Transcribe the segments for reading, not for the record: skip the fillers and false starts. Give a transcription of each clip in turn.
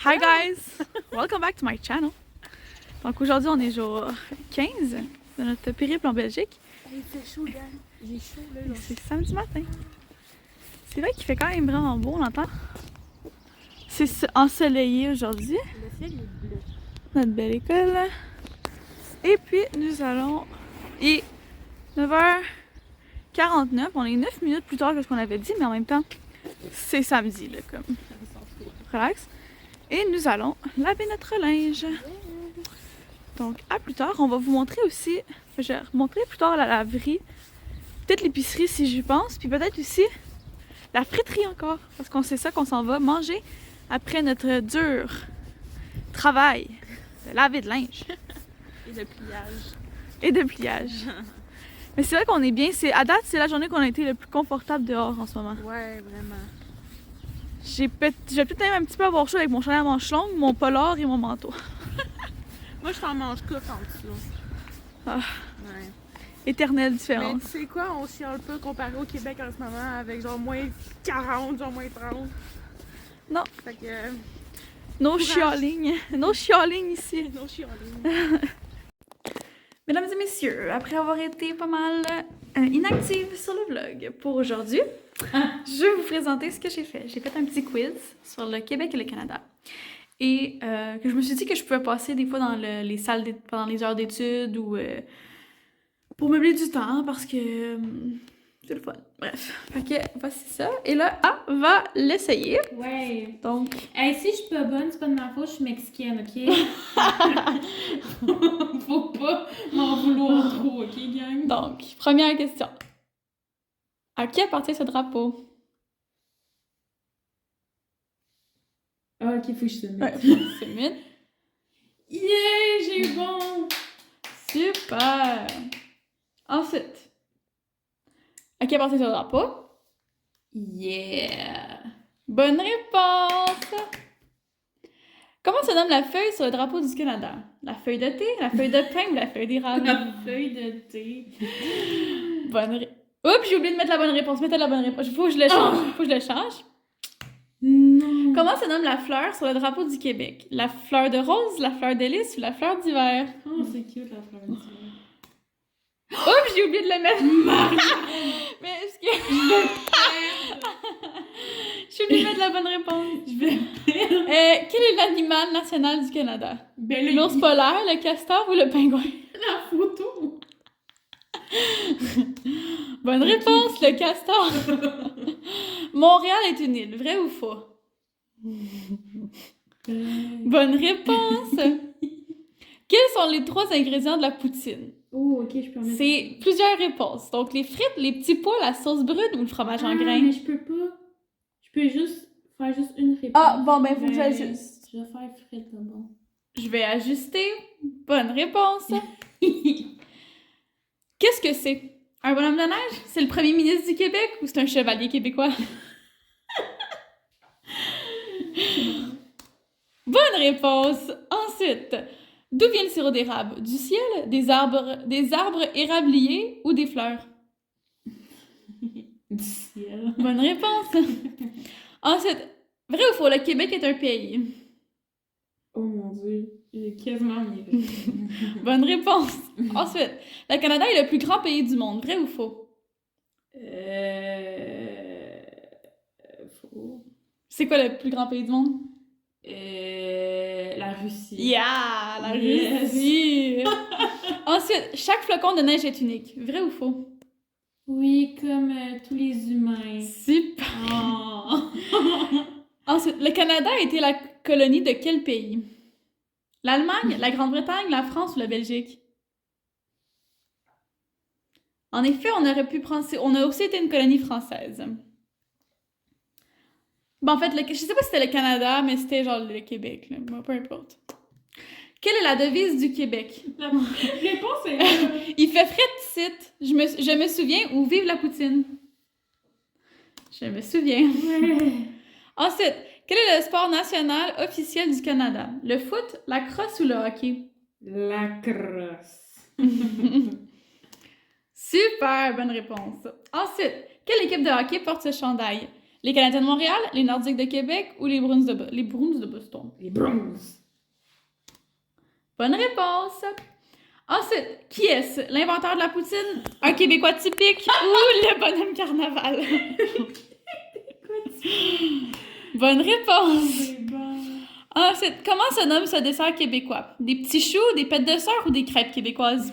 Hi guys! Welcome back to my channel. Donc aujourd'hui on est jour 15 de notre périple en Belgique. Il fait chaud, gars. J'ai chaud, là. Et c'est samedi matin. C'est vrai qu'il fait quand même vraiment beau, on entend. C'est ensoleillé aujourd'hui. Le ciel est bleu. Notre belle école. Et puis nous allons... Il est 9h49. On est 9 minutes plus tard que ce qu'on avait dit, mais en même temps, c'est samedi, là, comme... Relax. Et nous allons laver notre linge. Donc, à plus tard. On va vous montrer aussi... Je vais montrer plus tard la laverie. Peut-être l'épicerie si j'y pense. Puis peut-être aussi la friterie encore. Parce qu'on sait ça qu'on s'en va manger après notre dur travail de laver de linge. Et de pliage. Et de pliage. Mais c'est vrai qu'on est bien. À date, c'est la journée qu'on a été le plus confortable dehors en ce moment. Ouais, vraiment. Je vais peut-être même un petit peu avoir chaud avec mon chandail à manches longues, mon polar et mon manteau. Moi, je t'en mange courte en dessous. Ah, Ouais. éternelle Mais différence. tu sais quoi, on chiale pas comparé au Québec en ce moment avec genre moins 40, genre moins 30. Non. Fait que. No Courage. chialing. No chialing ici. Non, chialing. Mesdames et messieurs, après avoir été pas mal inactive sur le vlog pour aujourd'hui, je vais vous présenter ce que j'ai fait. J'ai fait un petit quiz sur le Québec et le Canada. Et que je me suis dit que je pouvais passer des fois dans les salles pendant les heures d'études ou pour meubler du temps parce que c'est le fun. Bref, fait que voici ça. Et là, va l'essayer. Ouais. Donc, Hey, si je suis pas bonne, c'est pas de ma faute, je suis mexicaine, ok? Faut pas m'en vouloir trop, ok, gang? donc, première question. À qui appartient ce drapeau? Ah, ok, faut que je te Ouais, mette. c'est mid. Yeah, j'ai eu bon! Super! Ensuite, à qui appartient ce drapeau? Yeah! Bonne réponse! Comment se nomme la feuille sur le drapeau du Canada? La feuille de thé, la feuille de pain ou la feuille d'érable? La feuille de thé. Bonne réponse. Oups, j'ai oublié de mettre la bonne réponse. Mettez la bonne réponse. Faut que je le change. Faut que je le change. Non! Comment se nomme la fleur sur le drapeau du Québec? La fleur de rose, la fleur de lys ou la fleur d'hiver? Oh, c'est cute la fleur de thé. Oups, j'ai oublié de le mettre. Mais est-ce que... J'ai oublié de mettre la bonne réponse. Je vais perdre. Quel est l'animal national du Canada? Ben, L'ours polaire, le castor ou le pingouin? la photo! Bonne réponse, le castor. Montréal est une île, vrai ou faux? Bonne réponse. Quels sont les 3 ingrédients de la poutine? Oh, ok, je peux en mettre. C'est plusieurs réponses. Donc, les frites, les petits pois, la sauce brune ou le fromage en Ah, grains? mais je peux pas. Je peux juste faire juste une réponse. Ah, bon, ben, faut que Ben, j'ajuste. Je vais faire frite d'abord. Je vais ajuster. Bonne réponse. Qu'est-ce que c'est? Un bonhomme de neige? C'est le premier ministre du Québec ou c'est un chevalier québécois? Bonne réponse! Ensuite, d'où vient le sirop d'érable? Du ciel, des arbres érabliers ou des fleurs? Du ciel. Bonne réponse! Ensuite, vrai ou faux, le Québec est un pays? Oh mon dieu, j'ai quasiment mis. Bonne réponse! Ensuite, le Canada est le plus grand pays du monde, vrai ou faux? Faux. C'est quoi le plus grand pays du monde? La Russie. Yeah! La Yes. Russie! Ensuite, chaque flocon de neige est unique, vrai ou faux? Oui, comme tous les humains. Super! Oh. Ensuite, le Canada a été la colonie de quel pays? L'Allemagne, la Grande-Bretagne, la France ou la Belgique? En effet, on a aussi été une colonie française. Bon, en fait, je sais pas si c'était le Canada, mais c'était genre le Québec, là. Bon, peu importe. Quelle est la devise du Québec? La réponse est... Il fait frais de site. Je me souviens où vive la poutine. Je me souviens. Ensuite, quel est le sport national officiel du Canada? Le foot, la crosse ou le hockey? La crosse. Super, bonne réponse. Ensuite, quelle équipe de hockey porte ce chandail? Les Canadiens de Montréal, les Nordiques de Québec ou les Bruins de Boston? Les bronzes. Bonne réponse! Ensuite, qui est-ce? L'inventeur de la poutine, un Québécois typique ou le bonhomme carnaval? Bonne réponse! C'est bon. Ensuite, comment se nomme ce dessert québécois? Des petits choux, des pêtes de sœur ou des crêpes québécoises?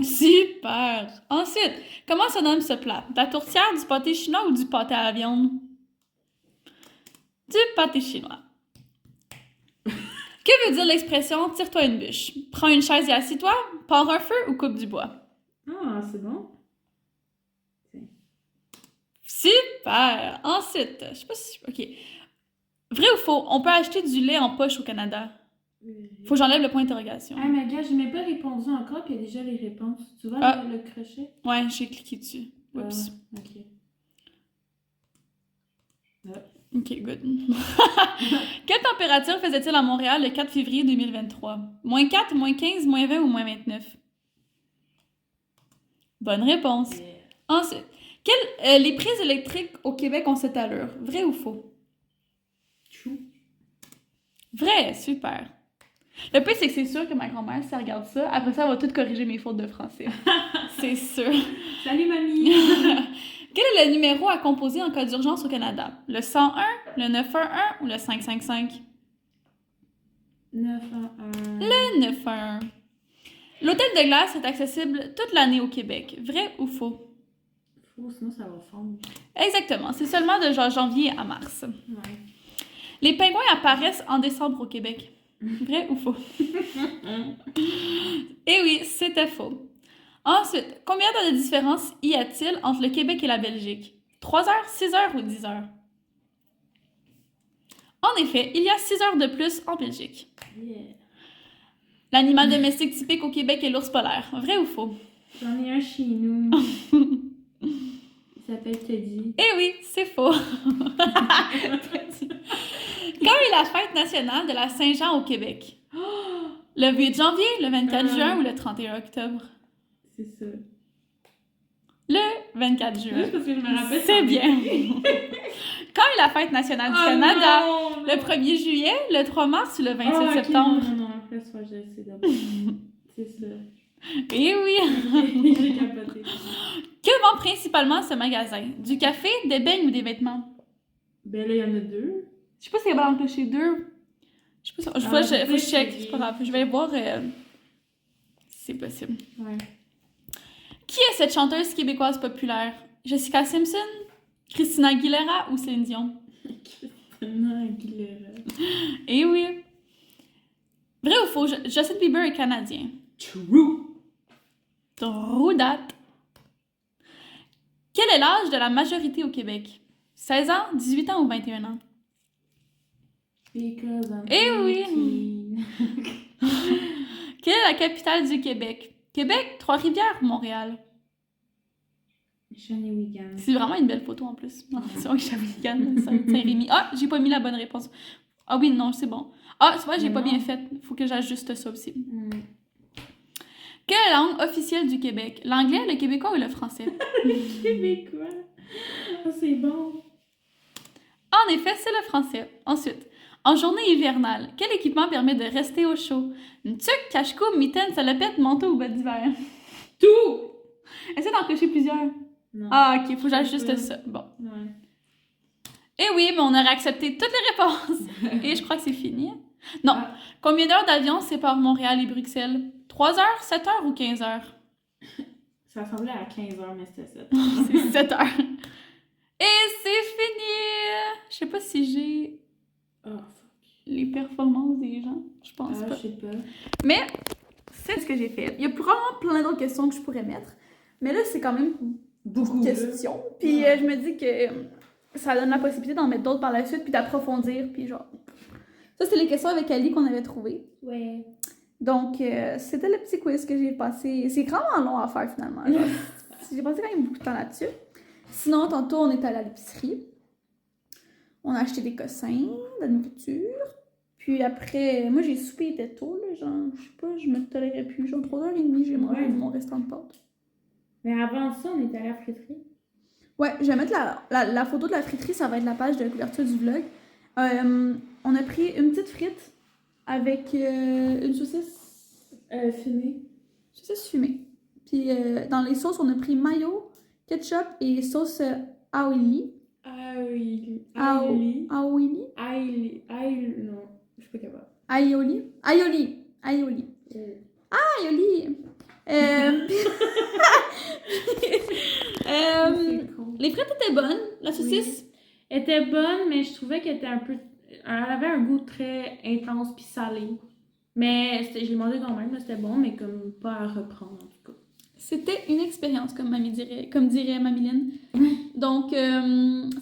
Super! Ensuite, comment se nomme ce plat? De la tourtière, du pâté chinois ou du pâté à la viande? Du pâté chinois. Que veut dire l'expression « tire-toi une bûche »? Prends une chaise et assis-toi, pars un feu ou coupe du bois? Ah, c'est bon. Super! Ensuite, je sais pas si... OK. Vrai ou faux? On peut acheter du lait en poche au Canada? Faut que j'enlève le point d'interrogation. Ah, mais gars, je n'ai pas répondu encore, puis il y a déjà les réponses. Tu vois Ah. le crochet? Ouais, j'ai cliqué dessus. Oups. Ok. OK, good. Quelle température faisait-il à Montréal le 4 février 2023? Moins 4, moins 15, moins 20 ou moins 29? Bonne réponse. Yeah. Ensuite, les prises électriques au Québec ont cette allure. Vrai ou faux? Chou. Vrai, super. Le pire, c'est que c'est sûr que ma grand-mère, si elle regarde ça, après ça, elle va tout corriger mes fautes de français. C'est sûr. Salut, mamie! Quel est le numéro à composer en cas d'urgence au Canada? Le 101, le 911 ou le 555? 911. Le 911. L'hôtel de glace est accessible toute l'année au Québec. Vrai ou faux? Faux, sinon ça va fondre. Exactement. C'est seulement de genre janvier à mars. Ouais. Les pingouins apparaissent en décembre au Québec. Vrai ou faux? Eh oui, c'était faux. Ensuite, combien d'heures de différence y a-t-il entre le Québec et la Belgique? 3 heures, 6 heures ou 10 heures? En effet, il y a 6 heures de plus en Belgique. Yeah. L'animal domestique typique au Québec est l'ours polaire. Vrai ou faux? J'en ai un chez nous. Il s'appelle Teddy. Eh oui, c'est faux. Quand est la fête nationale de la Saint-Jean au Québec? Le 8 janvier, le 24 juin ou le 31 octobre? C'est ça. Le 24 juin. Juste parce que je me rappelle. C'est bien. Quand est la fête nationale du Canada? Non, Le 1er juillet, le 3 mars ou le 27 ok, septembre? Non, après ça, j'essaie d'abord. C'est ça. Eh oui! J'ai capoté. Que vend principalement ce magasin? Du café, des beignes ou des vêtements? Ben là, il y en a deux. Je sais pas s'il y a pas entre chez deux. Je sais pas si... faut que je check, c'est pas grave. Je vais voir si c'est possible. Ouais. Qui est cette chanteuse québécoise populaire? Jessica Simpson, Christina Aguilera ou Céline Dion? Christina Aguilera. Eh oui! Vrai ou faux? Justin Bieber est canadien. True. True date. Quel est l'âge de la majorité au Québec? 16 ans, 18 ans ou 21 ans? Because I'm Eh oui! 18. Quelle est la capitale du Québec? Québec, Trois-Rivières ou Montréal? Shawinigan. C'est vraiment une belle photo en plus. C'est vrai que Shawinigan, Saint-Rémy. Ah, j'ai pas mis la bonne réponse. Ah oui, non, c'est bon. Ah, c'est vrai, j'ai pas bien fait. Faut que j'ajuste ça aussi. Quelle est la langue officielle du Québec? L'anglais, le québécois ou le français? Le québécois. Oh, c'est bon. En effet, c'est le français. Ensuite, en journée hivernale, quel équipement permet de rester au chaud? Une tuque, cache-cou, mitaine, salopette, manteau ou bottes d'hiver? Tout! Essaie d'en cocher plusieurs. Non. Ah, ok, faut que j'ajuste ça. Bon. Ouais. Eh oui, mais on aurait accepté toutes les réponses. Et je crois que c'est fini. Non. Ah. Combien d'heures d'avion séparent Montréal et Bruxelles? 3 heures, 7 heures ou 15 heures? Ça ressemblait à 15h, mais c'était ça. C'est 7 heures. Et c'est fini! Je sais pas si j'ai Oh, les performances des gens. Je pense pas. je sais pas. Mais c'est ce que j'ai fait. Il y a probablement plein d'autres questions que je pourrais mettre. Mais là, c'est quand même beaucoup de questions. Puis je me dis que ça donne la possibilité d'en mettre d'autres par la suite, puis d'approfondir. Puis genre. Ça, c'est les questions avec Ali qu'on avait trouvées. Ouais. Donc, c'était le petit quiz que j'ai passé. C'est vraiment long à faire finalement. Genre, j'ai passé quand même beaucoup de temps là-dessus. Sinon, tantôt, on est allé à l'épicerie. On a acheté des cossins, de la nourriture. Puis après, moi, j'ai soupé, il était tôt, là. Genre, je sais pas, je me tolérais plus. Genre, 3h30, j'ai mangé mon restant de pâtes. Mais avant ça, on était allé à la friterie. Ouais, je vais mettre la photo de la friterie, ça va être la page de couverture du vlog. On a pris une petite frite avec une saucisse Fumé. saucisse fumée. Puis dans les sauces, on a pris mayo, ketchup et sauce aioli. Aioli. Aioli? Non, je suis pas capable. Aioli? Aioli. Aioli. Aioli. C'est con. Les frites étaient bonnes. La saucisse, Elle était bonne, mais je trouvais qu'elle était un peu. Elle avait un goût très intense puis salé. Mais je l'ai mangé quand même, là, c'était bon, mais comme pas à reprendre en tout cas. c'était une expérience, comme dirait Mamie Lynn. Donc,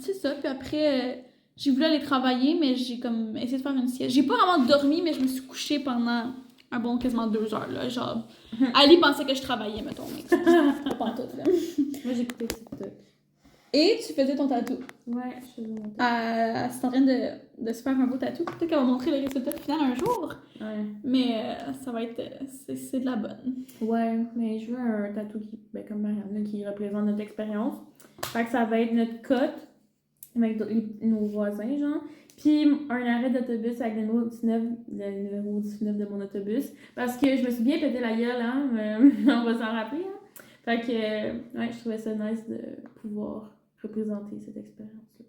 c'est ça. Puis après, j'ai voulu aller travailler, mais j'ai comme essayé de faire une sieste. J'ai pas vraiment dormi, mais je me suis couchée pendant un bon quasiment 2 heures, là. Genre, Ali pensait que je travaillais, mettons, mais pas pantoute, là. Moi j'écoutais TikTok. Et tu faisais ton tatou. Ouais, je faisais mon tatou. C'est en train de se faire un beau tatou. Peut-être qu'elle va montrer le résultat final un jour. Ouais. Mais ça va être... c'est de la bonne. Ouais, mais je veux un tatou qui, ben, comme Marianne, là, qui représente notre expérience. Fait que ça va être notre cote avec nos voisins, genre. Puis un arrêt d'autobus avec le numéro 19 de mon autobus. Parce que je me suis bien pété la gueule, hein. On va s'en rappeler, hein. Fait que, ouais, je trouvais ça nice de pouvoir représenter cette expérience-là.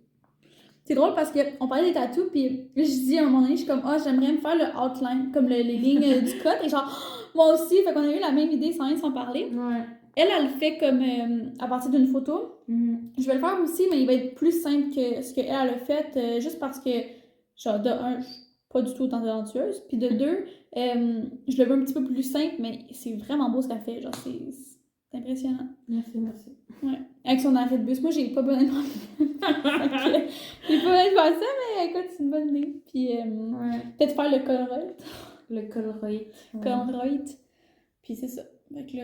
C'est drôle parce qu'on parlait des tatous, puis je dis à un moment donné, je suis comme, j'aimerais me faire le outline, comme les lignes du code. Et genre, moi aussi, fait qu'on a eu la même idée sans rien s'en parler. Ouais. Elle le fait comme à partir d'une photo. Mm-hmm. Je vais le faire aussi, mais il va être plus simple que ce qu'elle a fait, juste parce que, genre, de un, je suis pas du tout talentueuse, puis de deux, je le veux un petit peu plus simple, mais c'est vraiment beau ce qu'elle fait. Genre, c'est impressionnant. Merci. Ouais. Avec son arrêt de bus. Moi, j'ai pas besoin de j'ai pas besoin de faire ça, mais écoute, c'est une bonne idée. Puis, Ouais. peut-être faire le Colruyt. Le Colruyt. Colruyt. Puis c'est ça. Fait que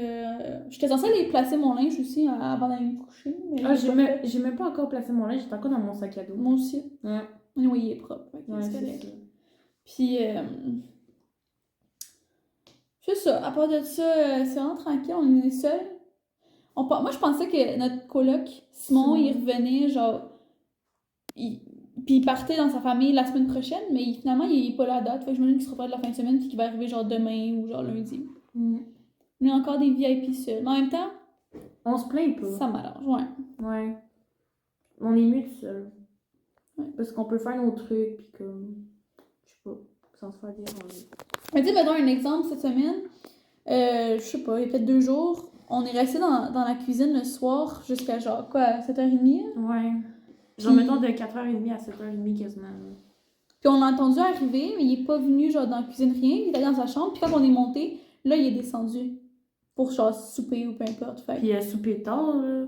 j'étais censée aller placer mon linge aussi avant d'aller me coucher. Mais Ah, j'ai même pas encore placé mon linge, j'étais encore dans mon sac à dos. Moi aussi. Ouais. Oui, il est propre. Fait que Ouais, c'est c'est correct. ça. Puis, c'est ça. À part de ça, c'est vraiment tranquille. On est seuls. Moi, je pensais que notre coloc, Simon, il revenait, genre... Puis il partait dans sa famille la semaine prochaine, mais finalement, il est pas là à date. Fait que je me dis qu'il sera pas de la fin de semaine, puis qu'il va arriver genre demain ou genre lundi. On est encore des VIP seuls. Mais en même temps, On se plaint pas. ça m'arrange, ouais. Ouais. On est mieux tout seul. Ouais. Parce qu'on peut faire nos trucs, puis comme... Je sais pas, sans se faire déranger. Mais tu sais, mettons un exemple, cette semaine, je sais pas, il y a peut-être 2 jours, on est resté dans la cuisine le soir jusqu'à genre, quoi, 7h30? Ouais. Genre, mettons de 4h30 à 7h30 quasiment. Puis on l'a entendu arriver, mais il est pas venu genre dans la cuisine, rien. Il est allé dans sa chambre, puis quand on est monté, là, il est descendu pour genre souper ou peu importe. Fait. Puis il a soupé tard, là.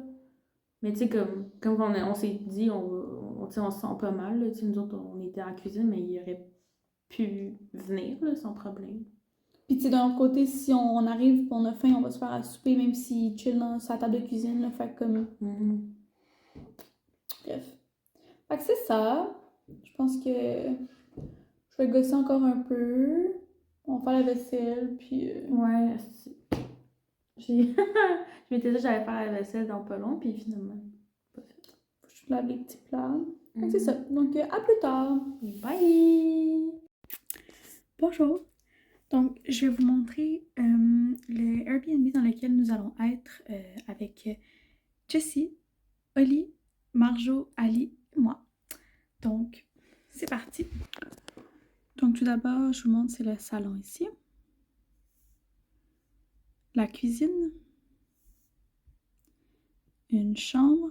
Mais tu sais, comme on s'est dit, on se sent pas mal, là. Tu sais, nous autres, on était en cuisine, mais il aurait pu venir, là, sans problème. Puis tu sais, d'un autre côté, si on arrive et on a faim, on va se faire à souper, même s'il chill dans sa table de cuisine, là. Fait comme... Bref. Fait que c'est ça. Je pense que je vais gosser encore un peu. On va faire la vaisselle, puis... Ouais, je m'étais dit que j'allais faire la vaisselle dans pas long, puis finalement, pas fait. Faut que je lave les petits plats. Fait que c'est ça. Donc, à plus tard. Bye! Bonjour. Donc, je vais vous montrer le Airbnb dans lequel nous allons être avec Jessie, Oli, Marjo, Ali et moi. Donc, c'est parti. Donc, tout d'abord, je vous montre, c'est le salon ici. La cuisine. Une chambre.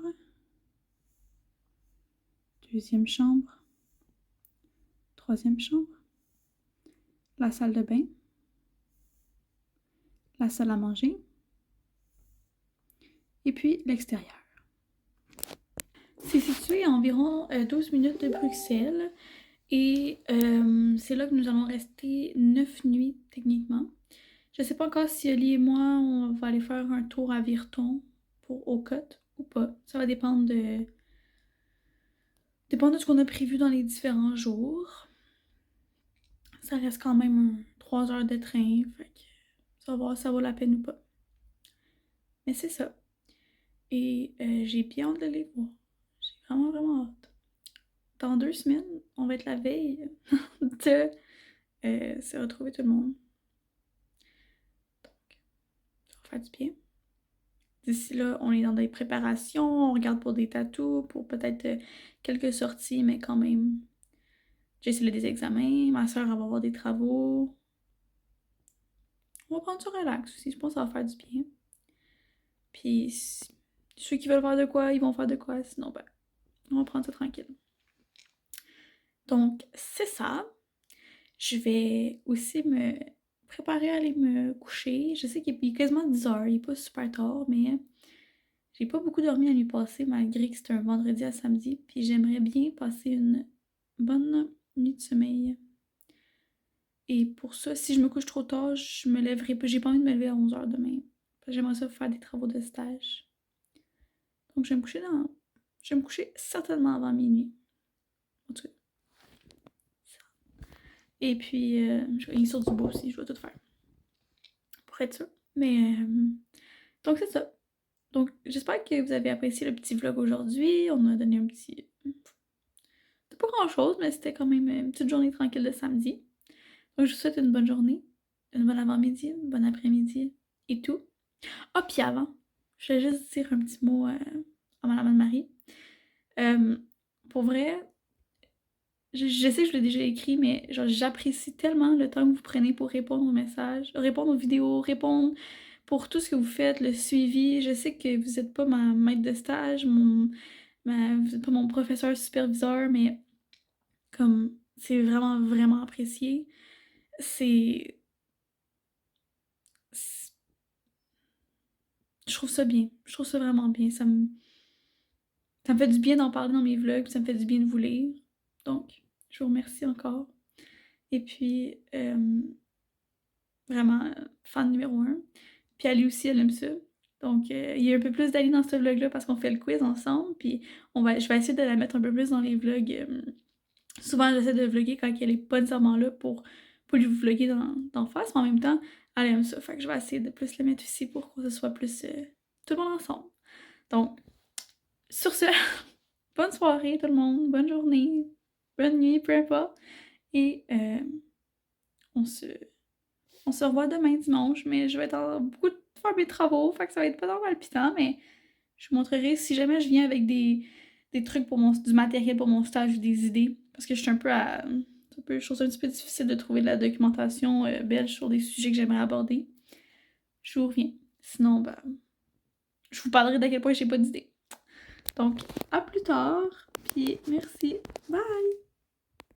Deuxième chambre. Troisième chambre. La salle de bain. La salle à manger. Et puis, l'extérieur. C'est situé à environ 12 minutes de Bruxelles. Et c'est là que nous allons rester 9 nuits, techniquement. Je ne sais pas encore si Oli et moi, on va aller faire un tour à Virton pour Ocot ou pas. Ça va dépendre de ce qu'on a prévu dans les différents jours. Ça reste quand même 3 heures de train. Fait que ça va voir si ça vaut la peine ou pas. Mais c'est ça. Et j'ai bien hâte de les voir. J'ai vraiment, vraiment hâte. Dans 2 semaines, on va être la veille de se retrouver tout le monde. Donc, ça va faire du bien. D'ici là, on est dans des préparations, on regarde pour des tatous, pour peut-être quelques sorties, mais quand même. J'ai essayé des examens, ma soeur va avoir des travaux. On va prendre ça relax aussi, je pense que ça va faire du bien. Puis ceux qui veulent faire de quoi, ils vont faire de quoi, sinon ben, on va prendre ça tranquille. Donc, c'est ça. Je vais aussi me préparer à aller me coucher. Je sais qu'il est quasiment 10 heures, il est pas super tard, mais j'ai pas beaucoup dormi la nuit passée malgré que c'était un vendredi à samedi. Puis j'aimerais bien passer une bonne nuit de sommeil. Et pour ça, si je me couche trop tard, je me lèverai pas. J'ai pas envie de me lever à 11 heures demain. Parce que j'aimerais ça faire des travaux de stage. Donc je vais me coucher Je vais me coucher certainement avant minuit. En tout cas. Et puis, je vais aller sur du beau aussi, je vais tout faire. Pour être sûr. Mais, donc c'est ça. Donc, j'espère que vous avez apprécié le petit vlog aujourd'hui. On a donné un petit... C'était pas grand-chose, mais c'était quand même une petite journée tranquille de samedi. Donc, je vous souhaite une bonne journée, une bonne avant-midi, une bonne après-midi et tout. Ah, puis avant, je voulais juste dire un petit mot à Madame Anne-Marie. Pour vrai, je sais que je l'ai déjà écrit, mais genre j'apprécie tellement le temps que vous prenez pour répondre aux messages, répondre aux vidéos, répondre pour tout ce que vous faites, le suivi. Je sais que vous n'êtes pas ma maître de stage, vous n'êtes pas mon professeur superviseur, mais comme c'est vraiment, vraiment apprécié. Je trouve ça bien. Je trouve ça vraiment bien. Ça me fait du bien d'en parler dans mes vlogs, ça me fait du bien de vous lire. Donc, je vous remercie encore. Et puis, vraiment, fan numéro 1. Puis Ali aussi, elle aime ça. Donc, il y a un peu plus d'Ali dans ce vlog-là parce qu'on fait le quiz ensemble. Puis, je vais essayer de la mettre un peu plus dans les vlogs. Souvent, j'essaie de vlogger quand elle est pas nécessairement là pour lui vlogger d'en face. Mais en même temps, elle aime ça. Fait que je vais essayer de plus la mettre ici pour que ce soit plus tout le monde ensemble. Donc, sur ce, bonne soirée tout le monde, bonne journée, bonne nuit, peu importe. Et on se revoit demain dimanche, mais je vais être en beaucoup de faire mes travaux, fait que ça va être pas tant palpitant, mais je vous montrerai si jamais je viens avec des trucs pour du matériel pour mon stage ou des idées, parce que je suis un peu je trouve ça un petit peu difficile de trouver de la documentation belge sur des sujets que j'aimerais aborder. Je vous reviens. Sinon, ben, je vous parlerai d'à quel point j'ai pas d'idées. Donc, à plus tard, puis merci, bye!